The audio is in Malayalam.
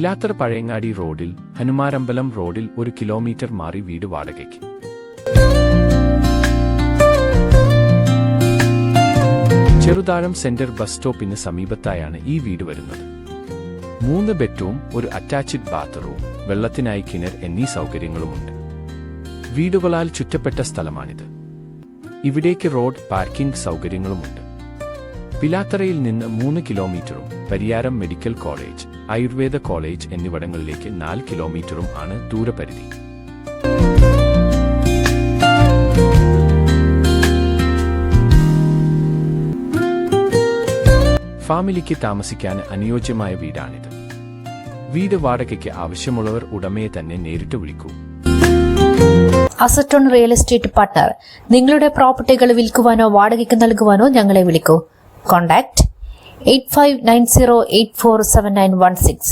പിലാത്തറ പഴയങ്ങാടി റോഡിൽ ഹനുമാരമ്പലം റോഡിൽ 1 കിലോമീറ്റർ മാറി വീട് വാടകയ്ക്ക്. ചെറുതാഴം സെന്റർ ബസ് സ്റ്റോപ്പിന് സമീപത്തായാണ് ഈ വീട് വരുന്നത്. 3 ബെഡ്റൂം, 1 അറ്റാച്ച്ഡ് ബാത്റൂം, വെള്ളത്തിനായി കിണർ എന്നീ സൗകര്യങ്ങളുമുണ്ട്. വീടുകളാൽ ചുറ്റപ്പെട്ട സ്ഥലമാണിത്. ഇവിടേക്ക് റോഡ്, പാർക്കിംഗ് സൗകര്യങ്ങളുമുണ്ട്. പിലാത്തറയിൽ നിന്ന് 3 കിലോമീറ്ററും Pariyaram medical college, Ayurveda college എന്നിവിടങ്ങളിലേക്ക് 4 കിലോമീറ്ററും ആണ് ദൂരപരിധി. ഫാമിലിക്ക് താമസിക്കാൻ അനുയോജ്യമായ വീടാണിത്. വീട് വാടകയ്ക്ക് ആവശ്യമുള്ളവർ ഉടമയെ തന്നെ നേരിട്ട് വിളിക്കൂ. Asset on real estate partner. നിങ്ങളുടെ പ്രോപ്പർട്ടികൾ വിൽക്കുവാനോ വാടകയ്ക്ക് നൽകുവാനോ ഞങ്ങളെ വിളിക്കൂ. കോൺടാക്ട് 8590847916.